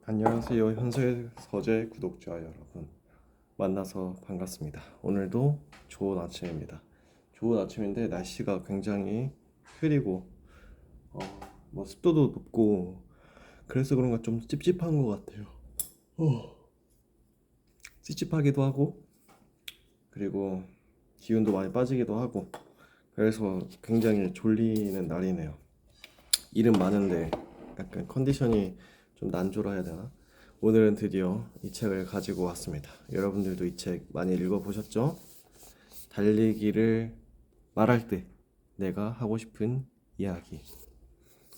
안녕하세요. 현수의 서재 구독자 여러분. 만나서 반갑습니다. 오늘도 좋은 아침입니다. 좋은 아침인데 날씨가 굉장히 흐리고 어, 습도도 높고 그래서 그런가 좀 찝찝한 것 같아요. 어, 찝찝하기도 하고 그리고 기운도 많이 빠지기도 하고 그래서 굉장히 졸리는 날이네요. 일은 많은데 약간 컨디션이 좀 난조라 해야 되나? 오늘은 드디어 이 책을 가지고 왔습니다. 여러분들도 이 책 많이 읽어보셨죠? 달리기를 말할 때 내가 하고 싶은 이야기.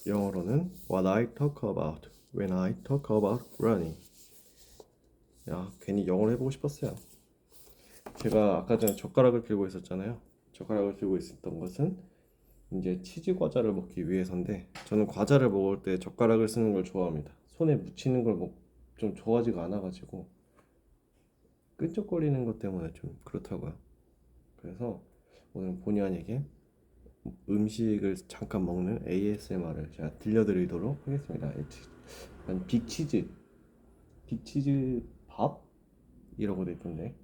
영어로는 What I talk about when I talk about running. 야, 괜히 영어로 해보고 싶었어요. 제가 아까 전에 젓가락을 들고 있었잖아요. 젓가락을 들고 있었던 것은 이제 치즈 과자를 먹기 위해서인데 저는 과자를 먹을 때 젓가락을 쓰는 걸 좋아합니다. 손에 묻히는 걸 좀 좋아하지가 않아가지고 끈적거리는 것 때문에 좀 그렇다고요. 그래서 오늘 본의 아니게 음식을 잠깐 먹는 ASMR을 제가 들려드리도록 하겠습니다. 약간 빅치즈 밥이라고 돼 있던데.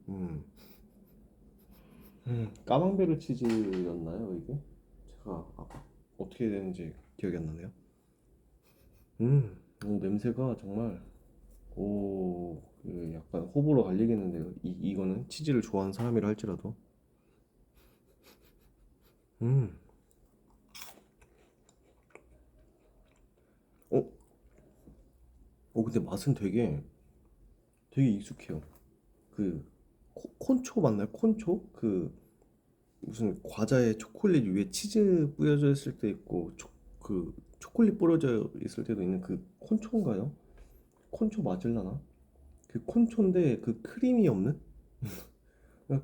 음, 까망베르 치즈였나요 이게? 제가 어떻게 되는지 기억이 안 나네요. 냄새가 정말 그 약간 호불호 갈리겠는데요. 이거는 치즈를 좋아하는 사람이라 할지라도. 음, 어, 근데 맛은 되게 익숙해요. 그 콘초 맞나요? 콘초? 그 무슨 과자에 초콜릿 위에 치즈 뿌려져 있을 때 있고 그 초콜릿 뿌려져 있을 때도 있는 그 콘초인가요? 콘초 맞을라나? 그 콘초인데 그 크림이 없는? 그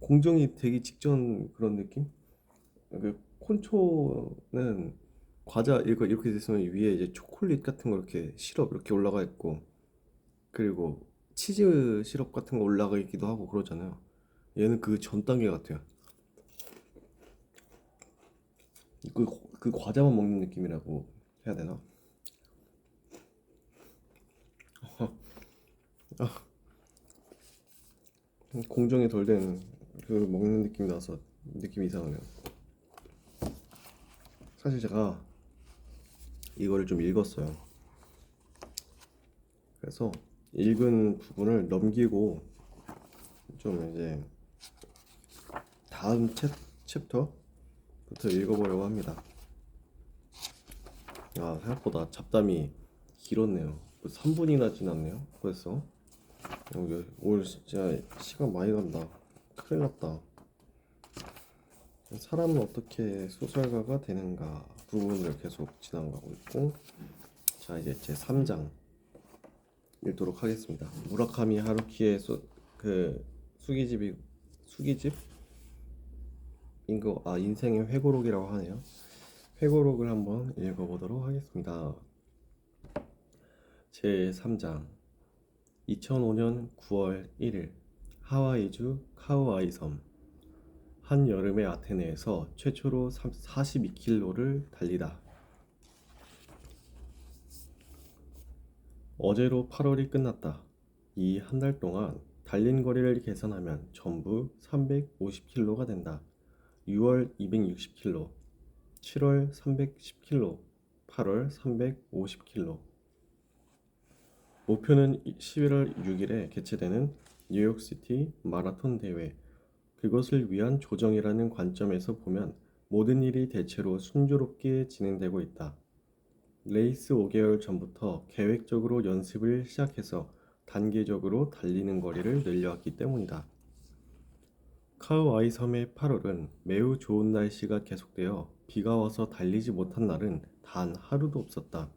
공정이 되기 직전 그런 느낌? 그 콘초는 과자 이렇게 됐으면 위에 이제 초콜릿 같은 거 이렇게 시럽 이렇게 올라가 있고 그리고 치즈 시럽 같은 거 올라가 있기도 하고 그러잖아요. 얘는 그 전 단계 같아요. 그, 그 과자만 먹는 느낌이라고 해야 되나? 공정이 덜 된 그 먹는 느낌이 나서 느낌이 이상하네요. 사실 제가 이거를 좀 읽었어요. 그래서 읽은 부분을 넘기고 좀 이제 다음 챕터부터 읽어보려고 합니다. 아, 생각보다 잡담이 길었네요. 3분이나 지났네요. 벌써. 오늘 진짜 시간 많이 간다. 큰일 났다. 사람은 어떻게 소설가가 되는가 부분을 계속 지나가고 있고, 자 이제 제 3장 읽도록 하겠습니다. 무라카미 하루키의 그 수기집인 거, 인생의 회고록이라고 하네요. 회고록을 한번 읽어보도록 하겠습니다. 제 3장 2005년 9월 1일 하와이주 카우아이 섬 한여름의 아테네에서 최초로 42km를 달리다. 어제로 8월이 끝났다. 이 한 달 동안 달린 거리를 계산하면 전부 350km가 된다. 6월 260km, 7월 310km, 8월 350km. 목표는 11월 6일에 개최되는 뉴욕시티 마라톤 대회. 그것을 위한 조정이라는 관점에서 보면 모든 일이 대체로 순조롭게 진행되고 있다. 레이스 5개월 전부터 계획적으로 연습을 시작해서 단계적으로 달리는 거리를 늘려왔기 때문이다. 카우아이 섬의 8월은 매우 좋은 날씨가 계속되어 비가 와서 달리지 못한 날은 단 하루도 없었다.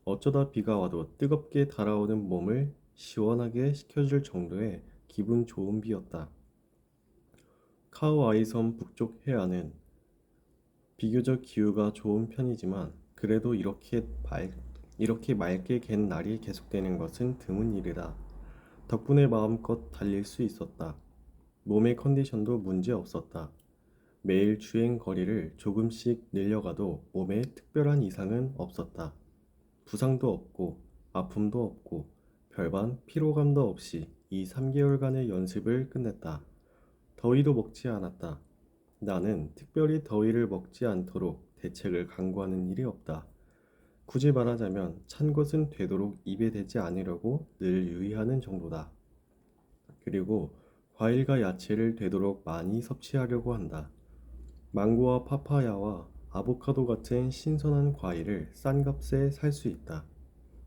어쩌다 비가 와도 뜨겁게 달아오는 몸을 시원하게 식혀줄 정도의 기분 좋은 비였다. 카우아이 섬 북쪽 해안은 비교적 기후가 좋은 편이지만 그래도 이렇게 맑게 갠 날이 계속되는 것은 드문 일이다. 덕분에 마음껏 달릴 수 있었다. 몸의 컨디션도 문제 없었다. 매일 주행 거리를 조금씩 늘려가도 몸에 특별한 이상은 없었다. 부상도 없고 아픔도 없고 별반 피로감도 없이 이 3개월간의 연습을 끝냈다. 더위도 먹지 않았다. 나는 특별히 더위를 먹지 않도록 대책을 강구하는 일이 없다. 굳이 말하자면 찬 것은 되도록 입에 대지 않으려고 늘 유의하는 정도다. 그리고 과일과 야채를 되도록 많이 섭취하려고 한다. 망고와 파파야와 아보카도 같은 신선한 과일을 싼 값에 살 수 있다.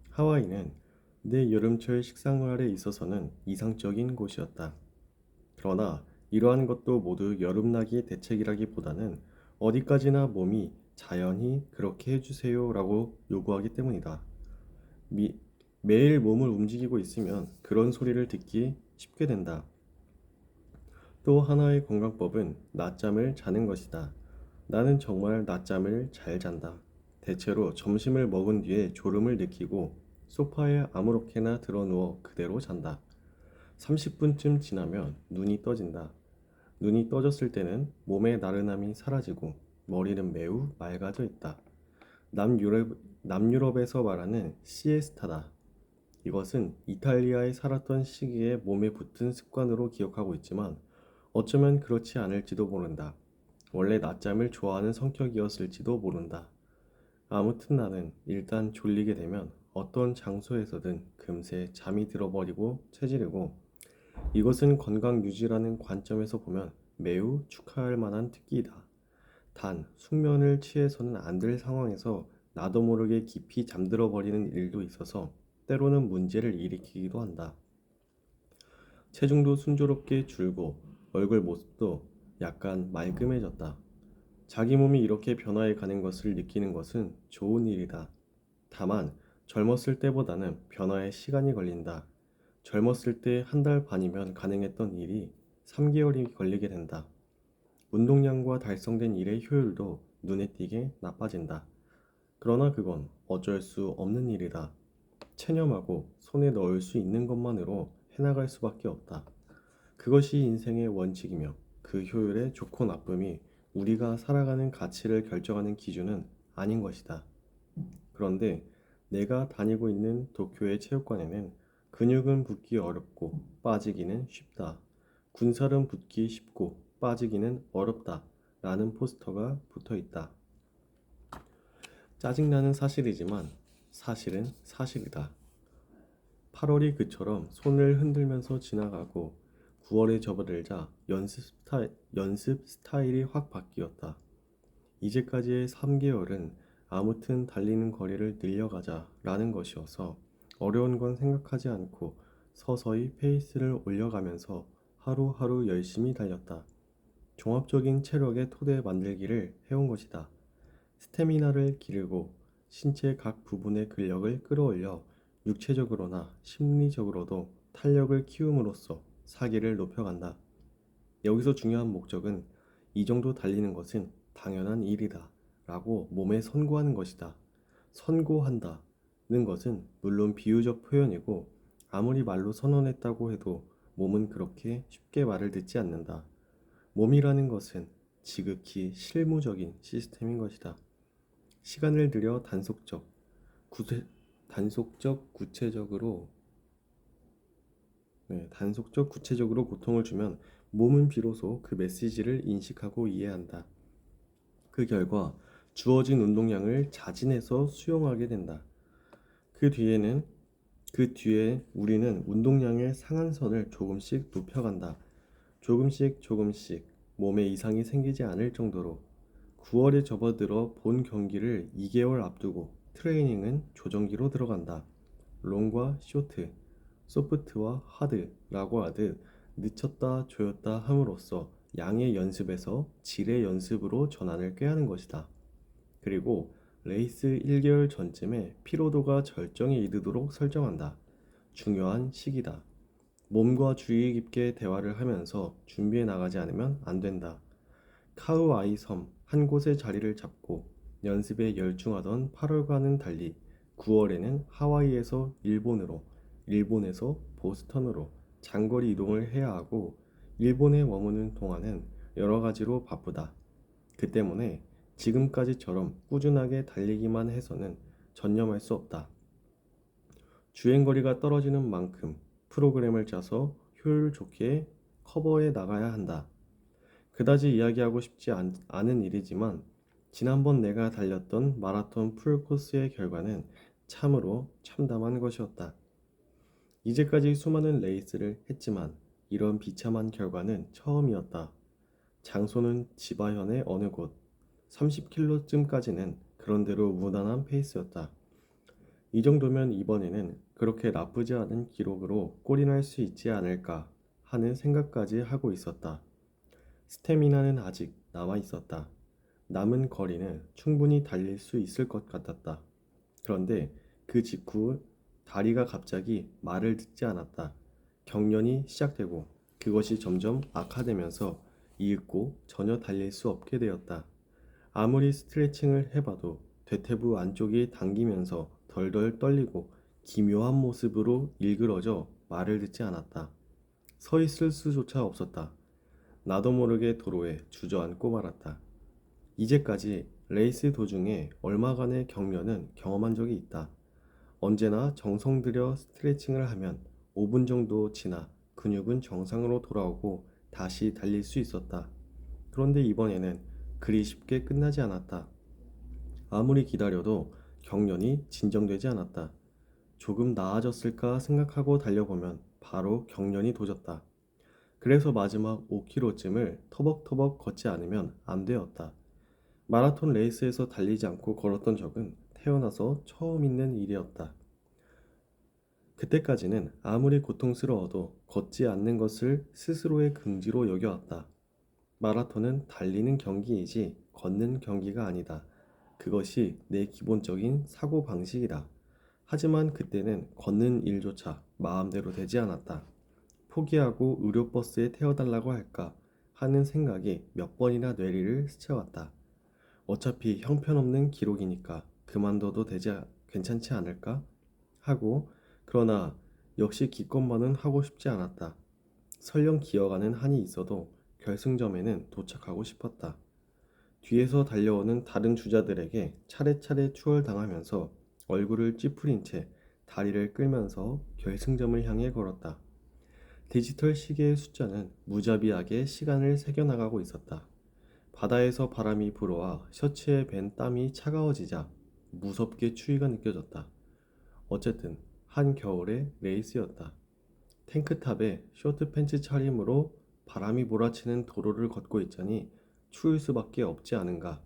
하와이는 내 여름철 식생활에 있어서는 이상적인 곳이었다. 그러나 이러한 것도 모두 여름나기 대책이라기보다는 어디까지나 몸이 자연히 그렇게 해주세요 라고 요구하기 때문이다. 미- 매일 몸을 움직이고 있으면 그런 소리를 듣기 쉽게 된다. 또 하나의 건강법은 낮잠을 자는 것이다. 나는 정말 낮잠을 잘 잔다. 대체로 점심을 먹은 뒤에 졸음을 느끼고 소파에 아무렇게나 드러누워 그대로 잔다. 30분쯤 지나면 눈이 떠진다. 눈이 떠졌을 때는 몸의 나른함이 사라지고 머리는 매우 맑아져 있다. 남유럽에서 말하는 시에스타다. 이것은 이탈리아에 살았던 시기에 몸에 붙은 습관으로 기억하고 있지만 어쩌면 그렇지 않을지도 모른다. 원래 낮잠을 좋아하는 성격이었을지도 모른다. 아무튼 나는 일단 졸리게 되면 어떤 장소에서든 금세 잠이 들어버리고 체지르고 이것은 건강 유지라는 관점에서 보면 매우 축하할 만한 특기이다. 단, 숙면을 취해서는 안 될 상황에서 나도 모르게 깊이 잠들어 버리는 일도 있어서 때로는 문제를 일으키기도 한다. 체중도 순조롭게 줄고 얼굴 모습도 약간 말끔해졌다. 자기 몸이 이렇게 변화해 가는 것을 느끼는 것은 좋은 일이다. 다만 젊었을 때보다는 변화에 시간이 걸린다. 젊었을 때 한 달 반이면 가능했던 일이 3개월이 걸리게 된다. 운동량과 달성된 일의 효율도 눈에 띄게 나빠진다. 그러나 그건 어쩔 수 없는 일이다. 체념하고 손에 넣을 수 있는 것만으로 해나갈 수밖에 없다. 그것이 인생의 원칙이며 그 효율의 좋고 나쁨이 우리가 살아가는 가치를 결정하는 기준은 아닌 것이다. 그런데 내가 다니고 있는 도쿄의 체육관에는 근육은 붙기 어렵고 빠지기는 쉽다. 군살은 붙기 쉽고 빠지기는 어렵다. 라는 포스터가 붙어 있다. 짜증나는 사실이지만 사실은 사실이다. 8월이 그처럼 손을 흔들면서 지나가고 9월에 접어들자 연습 스타일이 확 바뀌었다. 이제까지의 3개월은 아무튼 달리는 거리를 늘려가자 라는 것이어서 어려운 건 생각하지 않고 서서히 페이스를 올려가면서 하루하루 열심히 달렸다. 종합적인 체력의 토대 만들기를 해온 것이다. 스태미나를 기르고 신체 각 부분의 근력을 끌어올려 육체적으로나 심리적으로도 탄력을 키움으로써 사기를 높여간다. 여기서 중요한 목적은 이 정도 달리는 것은 당연한 일이다 라고 몸에 선고하는 것이다. 선고한다는 것은 물론 비유적 표현이고 아무리 말로 선언했다고 해도 몸은 그렇게 쉽게 말을 듣지 않는다. 몸이라는 것은 지극히 실무적인 시스템인 것이다. 시간을 들여 단속적 구체적으로 단속적 구체적으로 고통을 주면 몸은 비로소 그 메시지를 인식하고 이해한다. 그 결과 주어진 운동량을 자진해서 수용하게 된다. 그 뒤에는 그 뒤에 우리는 운동량의 상한선을 조금씩 높여간다. 조금씩 몸에 이상이 생기지 않을 정도로 9월에 접어들어 본 경기를 2개월 앞두고 트레이닝은 조정기로 들어간다. 롱과 쇼트, 소프트와 하드라고 하듯 늦췄다 조였다 함으로써 양의 연습에서 질의 연습으로 전환을 꾀하는 것이다. 그리고 레이스 1개월 전쯤에 피로도가 절정에 이르도록 설정한다. 중요한 시기다. 몸과 주의 깊게 대화를 하면서 준비해 나가지 않으면 안 된다. 카우아이 섬 한 곳에 자리를 잡고 연습에 열중하던 8월과는 달리 9월에는 하와이에서 일본으로, 일본에서 보스턴으로 장거리 이동을 해야 하고 일본에 머무는 동안은 여러 가지로 바쁘다. 그 때문에 지금까지처럼 꾸준하게 달리기만 해서는 전념할 수 없다. 주행거리가 떨어지는 만큼 프로그램을 짜서 효율 좋게 커버해 나가야 한다. 그다지 이야기하고 싶지 않은 일이지만 지난번 내가 달렸던 마라톤 풀코스의 결과는 참으로 참담한 것이었다. 이제까지 수많은 레이스를 했지만 이런 비참한 결과는 처음이었다. 장소는 지바현의 어느 곳, 30km쯤까지는 그런대로 무난한 페이스였다. 이 정도면 이번에는 그렇게 나쁘지 않은 기록으로 골인할 수 있지 않을까 하는 생각까지 하고 있었다. 스태미나는 아직 남아 있었다. 남은 거리는 충분히 달릴 수 있을 것 같았다. 그런데 그 직후 다리가 갑자기 말을 듣지 않았다. 경련이 시작되고 그것이 점점 악화되면서 이윽고 전혀 달릴 수 없게 되었다. 아무리 스트레칭을 해봐도 대퇴부 안쪽이 당기면서 덜덜 떨리고 기묘한 모습으로 일그러져 말을 듣지 않았다. 서 있을 수조차 없었다. 나도 모르게 도로에 주저앉고 말았다. 이제까지 레이스 도중에 얼마간의 경련은 경험한 적이 있다. 언제나 정성 들여 스트레칭을 하면 5분 정도 지나 근육은 정상으로 돌아오고 다시 달릴 수 있었다. 그런데 이번에는 그리 쉽게 끝나지 않았다. 아무리 기다려도 경련이 진정되지 않았다. 조금 나아졌을까 생각하고 달려보면 바로 경련이 도졌다. 그래서 마지막 5km쯤을 터벅터벅 걷지 않으면 안 되었다. 마라톤 레이스에서 달리지 않고 걸었던 적은 태어나서 처음 있는 일이었다. 그때까지는 아무리 고통스러워도 걷지 않는 것을 스스로의 긍지로 여겨왔다. 마라톤은 달리는 경기이지 걷는 경기가 아니다. 그것이 내 기본적인 사고방식이다. 하지만 그때는 걷는 일조차 마음대로 되지 않았다. 포기하고 의료버스에 태워달라고 할까 하는 생각이 몇 번이나 뇌리를 스쳐왔다. 어차피 형편없는 기록이니까 그만둬도 괜찮지 않을까 하고 그러나 역시 기껏만은 하고 싶지 않았다. 설령 기어가는 한이 있어도 결승점에는 도착하고 싶었다. 뒤에서 달려오는 다른 주자들에게 차례차례 추월당하면서 얼굴을 찌푸린 채 다리를 끌면서 결승점을 향해 걸었다. 디지털 시계의 숫자는 무자비하게 시간을 새겨나가고 있었다. 바다에서 바람이 불어와 셔츠에 밴 땀이 차가워지자 무섭게 추위가 느껴졌다. 어쨌든 한겨울의 레이스였다. 탱크탑에 쇼트 팬츠 차림으로 바람이 몰아치는 도로를 걷고 있자니 추울 수밖에 없지 않은가.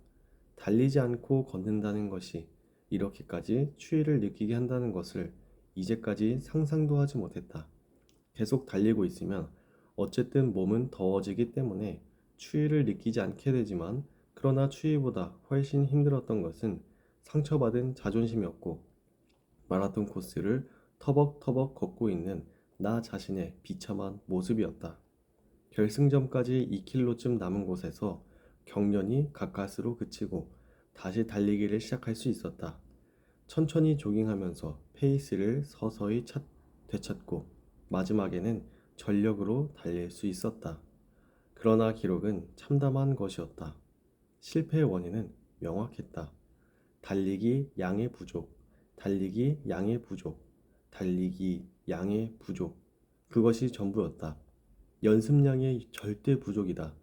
달리지 않고 걷는다는 것이 이렇게까지 추위를 느끼게 한다는 것을 이제까지 상상도 하지 못했다. 계속 달리고 있으면 어쨌든 몸은 더워지기 때문에 추위를 느끼지 않게 되지만 그러나 추위보다 훨씬 힘들었던 것은 상처받은 자존심이었고 마라톤 코스를 터벅터벅 걷고 있는 나 자신의 비참한 모습이었다. 결승점까지 2km쯤 남은 곳에서 경련이 가까스로 그치고 다시 달리기를 시작할 수 있었다. 천천히 조깅하면서 페이스를 서서히 되찾고 마지막에는 전력으로 달릴 수 있었다. 그러나 기록은 참담한 것이었다. 실패의 원인은 명확했다. 달리기 양의 부족, 달리기 양의 부족, 달리기 양의 부족. 그것이 전부였다. 연습량의 절대 부족이다.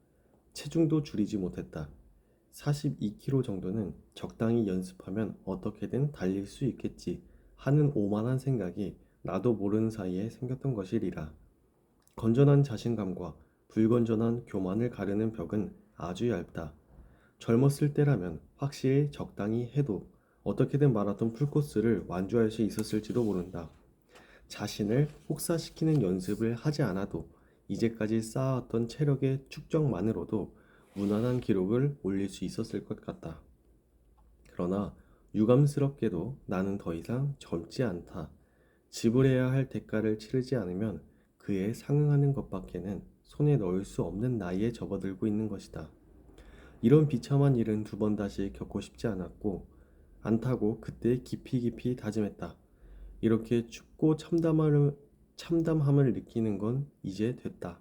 체중도 줄이지 못했다. 42km 정도는 적당히 연습하면 어떻게든 달릴 수 있겠지 하는 오만한 생각이 나도 모르는 사이에 생겼던 것이리라. 건전한 자신감과 불건전한 교만을 가르는 벽은 아주 얇다. 젊었을 때라면 확실히 적당히 해도 어떻게든 마라톤 풀코스를 완주할 수 있었을지도 모른다. 자신을 혹사시키는 연습을 하지 않아도 이제까지 쌓아왔던 체력의 축적만으로도 무난한 기록을 올릴 수 있었을 것 같다. 그러나 유감스럽게도 나는 더 이상 젊지 않다. 지불해야 할 대가를 치르지 않으면 그에 상응하는 것밖에는 손에 넣을 수 없는 나이에 접어들고 있는 것이다. 이런 비참한 일은 두 번 다시 겪고 싶지 않다고 그때 깊이 다짐했다. 이렇게 춥고 참담함을 느끼는 건 이제 됐다.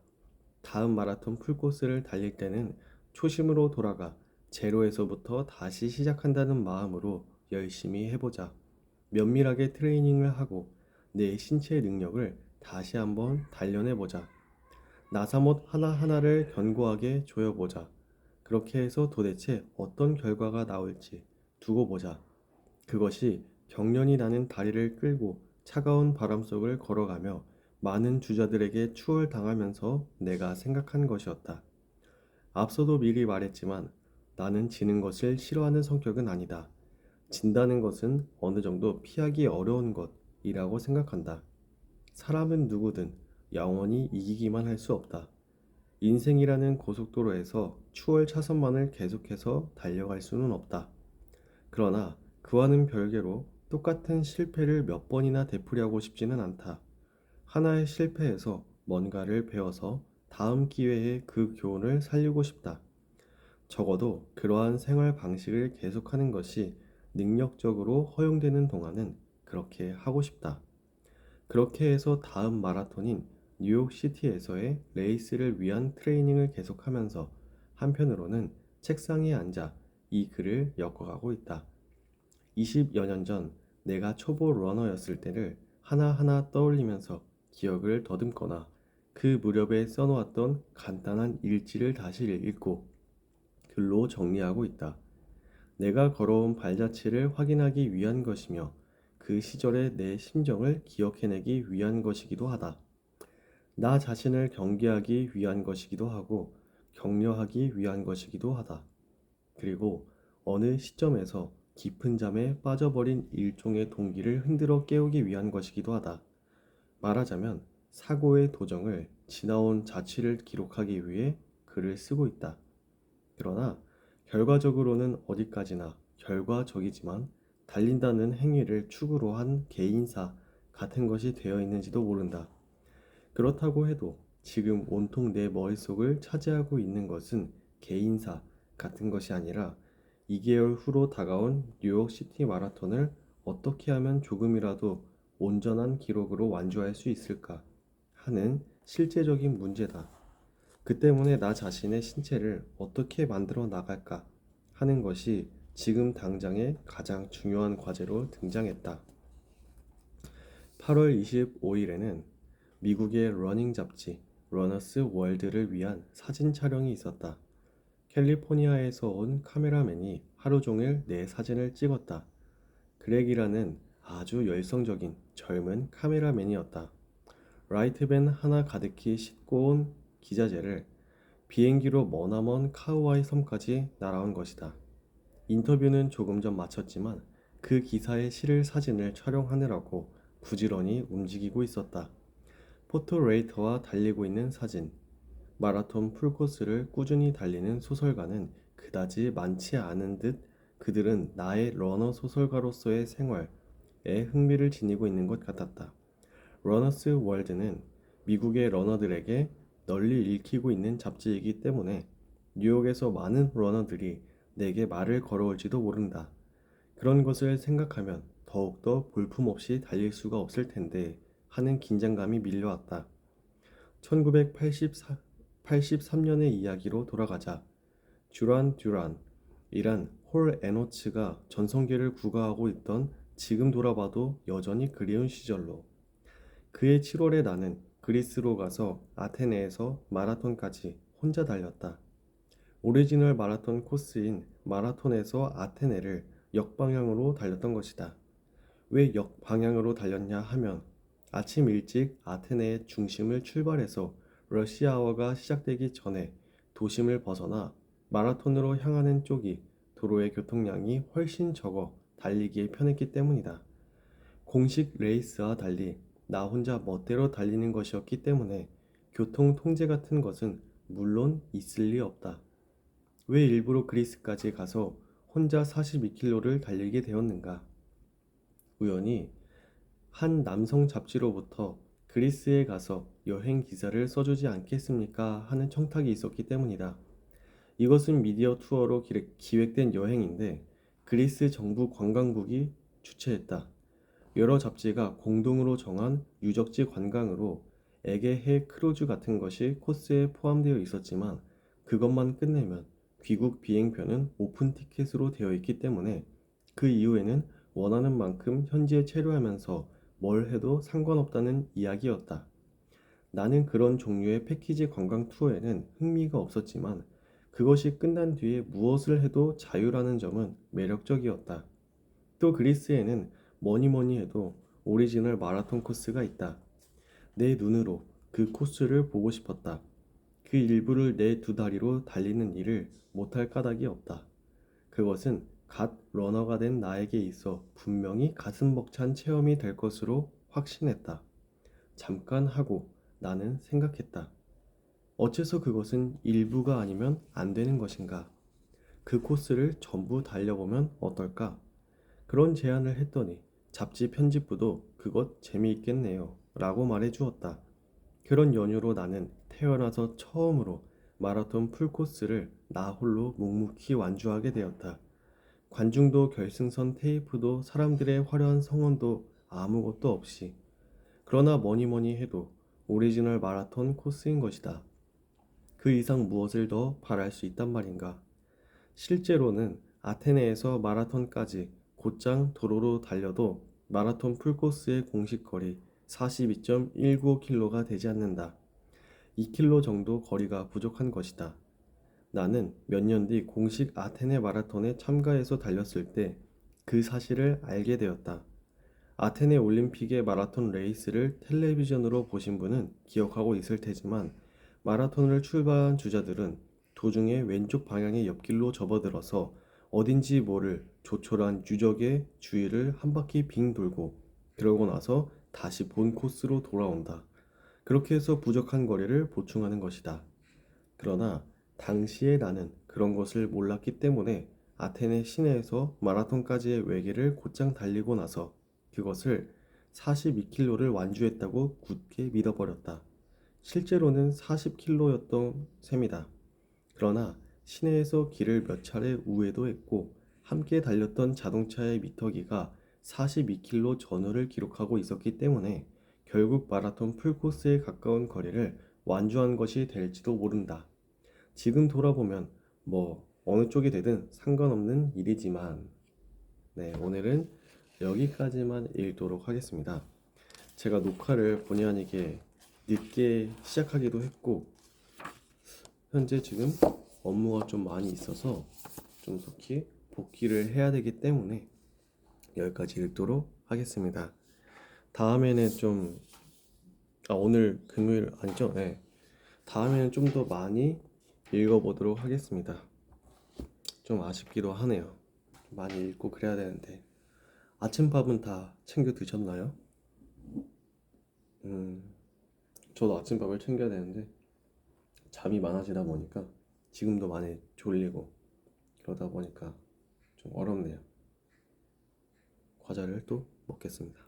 다음 마라톤 풀코스를 달릴 때는 초심으로 돌아가 제로에서부터 다시 시작한다는 마음으로 열심히 해보자. 면밀하게 트레이닝을 하고 내 신체 능력을 다시 한번 단련해보자. 나사못 하나하나를 견고하게 조여보자. 그렇게 해서 도대체 어떤 결과가 나올지 두고 보자. 그것이 경련이 나는 다리를 끌고 차가운 바람 속을 걸어가며 많은 주자들에게 추월당하면서 내가 생각한 것이었다. 앞서도 미리 말했지만 나는 지는 것을 싫어하는 성격은 아니다. 진다는 것은 어느 정도 피하기 어려운 것이라고 생각한다. 사람은 누구든 영원히 이기기만 할 수 없다. 인생이라는 고속도로에서 추월 차선만을 계속해서 달려갈 수는 없다. 그러나 그와는 별개로 똑같은 실패를 몇 번이나 되풀이하고 싶지는 않다. 하나의 실패에서 뭔가를 배워서 다음 기회에 그 교훈을 살리고 싶다. 적어도 그러한 생활 방식을 계속하는 것이 능력적으로 허용되는 동안은 그렇게 하고 싶다. 그렇게 해서 다음 마라톤인 뉴욕시티에서의 레이스를 위한 트레이닝을 계속하면서 한편으로는 책상에 앉아 이 글을 엮어가고 있다. 20여 년 전 내가 초보 러너였을 때를 하나하나 떠올리면서 기억을 더듬거나 그 무렵에 써놓았던 간단한 일지를 다시 읽고 글로 정리하고 있다. 내가 걸어온 발자취를 확인하기 위한 것이며 그 시절의 내 심정을 기억해내기 위한 것이기도 하다. 나 자신을 경계하기 위한 것이기도 하고 격려하기 위한 것이기도 하다. 그리고 어느 시점에서 깊은 잠에 빠져버린 일종의 동기를 흔들어 깨우기 위한 것이기도 하다. 말하자면 사고의 도정을 지나온 자취를 기록하기 위해 글을 쓰고 있다. 그러나 결과적으로는 어디까지나 결과적이지만 달린다는 행위를 축으로 한 개인사 같은 것이 되어 있는지도 모른다. 그렇다고 해도 지금 온통 내 머릿속을 차지하고 있는 것은 개인사 같은 것이 아니라 2개월 후로 다가온 뉴욕시티 마라톤을 어떻게 하면 조금이라도 온전한 기록으로 완주할 수 있을까 하는 실제적인 문제다. 그 때문에 나 자신의 신체를 어떻게 만들어 나갈까 하는 것이 지금 당장의 가장 중요한 과제로 등장했다. 8월 25일에는 미국의 러닝 잡지 러너스 월드를 위한 사진 촬영이 있었다. 캘리포니아에서 온 카메라맨이 하루 종일 내 사진을 찍었다. 그렉이라는 아주 열성적인 젊은 카메라맨이었다. 라이트밴 하나 가득히 싣고 온 기자재를 비행기로 머나먼 카우아이 섬까지 날아온 것이다. 인터뷰는 조금 전 마쳤지만 그 기사에 실을 사진을 촬영하느라고 부지런히 움직이고 있었다. 포토레이터와 달리고 있는 사진, 마라톤 풀코스를 꾸준히 달리는 소설가는 그다지 많지 않은 듯 그들은 나의 러너 소설가로서의 생활에 흥미를 지니고 있는 것 같았다. 러너스 월드는 미국의 러너들에게 널리 읽히고 있는 잡지이기 때문에 뉴욕에서 많은 러너들이 내게 말을 걸어올지도 모른다. 그런 것을 생각하면 더욱더 볼품없이 달릴 수가 없을 텐데 하는 긴장감이 밀려왔다. 1983년의 이야기로 돌아가자. 듀란 듀란이란 홀 에너츠가 전성기를 구가하고 있던 지금 돌아봐도 여전히 그리운 시절로 그해 7월에 나는 그리스로 가서 아테네에서 마라톤까지 혼자 달렸다. 오리지널 마라톤 코스인 마라톤에서 아테네를 역방향으로 달렸던 것이다. 왜 역방향으로 달렸냐 하면 아침 일찍 아테네의 중심을 출발해서 러시아어가 시작되기 전에 도심을 벗어나 마라톤으로 향하는 쪽이 도로의 교통량이 훨씬 적어 달리기에 편했기 때문이다. 공식 레이스와 달리 나 혼자 멋대로 달리는 것이었기 때문에 교통 통제 같은 것은 물론 있을 리 없다. 왜 일부러 그리스까지 가서 혼자 42km를 달리게 되었는가? 우연히 한 남성 잡지로부터 그리스에 가서 여행 기사를 써주지 않겠습니까? 하는 청탁이 있었기 때문이다. 이것은 미디어 투어로 기획된 여행인데 그리스 정부 관광국이 주최했다. 여러 잡지가 공동으로 정한 유적지 관광으로 에게해 크루즈 같은 것이 코스에 포함되어 있었지만 그것만 끝내면 귀국 비행편은 오픈 티켓으로 되어 있기 때문에 그 이후에는 원하는 만큼 현지에 체류하면서 뭘 해도 상관없다는 이야기였다. 나는 그런 종류의 패키지 관광 투어에는 흥미가 없었지만 그것이 끝난 뒤에 무엇을 해도 자유라는 점은 매력적이었다. 또 그리스에는 뭐니 뭐니 해도 오리지널 마라톤 코스가 있다. 내 눈으로 그 코스를 보고 싶었다. 그 일부를 내 두 다리로 달리는 일을 못할 까닭이 없다. 그것은 갓 러너가 된 나에게 있어 분명히 가슴 벅찬 체험이 될 것으로 확신했다. 잠깐 하고 나는 생각했다. 어째서 그것은 일부가 아니면 안 되는 것인가? 그 코스를 전부 달려보면 어떨까? 그런 제안을 했더니 잡지 편집부도 그것 재미있겠네요 라고 말해 주었다. 그런 연유로 나는 태어나서 처음으로 마라톤 풀코스를 나 홀로 묵묵히 완주하게 되었다. 관중도 결승선 테이프도 사람들의 화려한 성원도 아무것도 없이. 그러나 뭐니 뭐니 해도 오리지널 마라톤 코스인 것이다. 그 이상 무엇을 더 바랄 수 있단 말인가. 실제로는 아테네에서 마라톤까지 곧장 도로로 달려도 마라톤 풀코스의 공식 거리 42.195km가 되지 않는다. 2km 정도 거리가 부족한 것이다. 나는 몇 년 뒤 공식 아테네 마라톤에 참가해서 달렸을 때 그 사실을 알게 되었다. 아테네 올림픽의 마라톤 레이스를 텔레비전으로 보신 분은 기억하고 있을 테지만 마라톤을 출발한 주자들은 도중에 왼쪽 방향의 옆길로 접어들어서 어딘지 모를 조촐한 유적의 주위를 한 바퀴 빙 돌고 그러고 나서 다시 본 코스로 돌아온다. 그렇게 해서 부족한 거리를 보충하는 것이다. 그러나 당시에 나는 그런 것을 몰랐기 때문에 아테네 시내에서 마라톤까지의 외길을 곧장 달리고 나서 그것을 42km를 완주했다고 굳게 믿어버렸다. 실제로는 40km였던 셈이다. 그러나 시내에서 길을 몇 차례 우회도 했고 함께 달렸던 자동차의 미터기가 42km 전후를 기록하고 있었기 때문에 결국 마라톤 풀코스에 가까운 거리를 완주한 것이 될지도 모른다. 지금 돌아보면 뭐 어느 쪽이 되든 상관없는 일이지만 네, 오늘은 여기까지만 읽도록 하겠습니다. 제가 녹화를 본의 아니게 늦게 시작하기도 했고 현재 지금 업무가 좀 많이 있어서 좀 속히 복귀를 해야 되기 때문에 여기까지 읽도록 하겠습니다. 다음에는 좀 오늘 금요일 아니죠? 네. 다음에는 좀 더 많이 읽어보도록 하겠습니다. 좀 아쉽기도 하네요. 많이 읽고 그래야 되는데 아침밥은 다 챙겨 드셨나요? 저도 아침밥을 챙겨야 되는데 잠이 많아지다 보니까 지금도 많이 졸리고 그러다 보니까 좀 어렵네요. 과자를 또 먹겠습니다.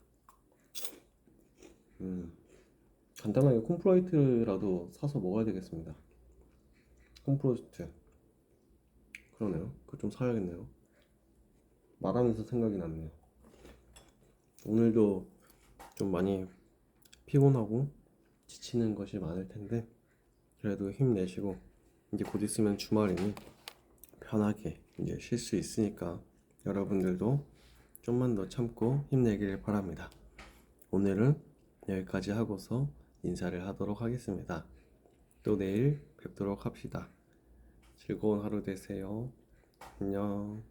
간단하게 콤프라이트라도 사서 먹어야 되겠습니다. 콤프로스트 그러네요. 그거 좀 사야겠네요. 말하면서 생각이 났네요. 오늘도 좀 많이 피곤하고 지치는 것이 많을 텐데 그래도 힘내시고 이제 곧 있으면 주말이니 편하게 이제 쉴 수 있으니까 여러분들도 좀만 더 참고 힘내길 바랍니다. 오늘은 여기까지 하고서 인사를 하도록 하겠습니다. 또 내일 뵙도록 합시다. 즐거운 하루 되세요. 안녕.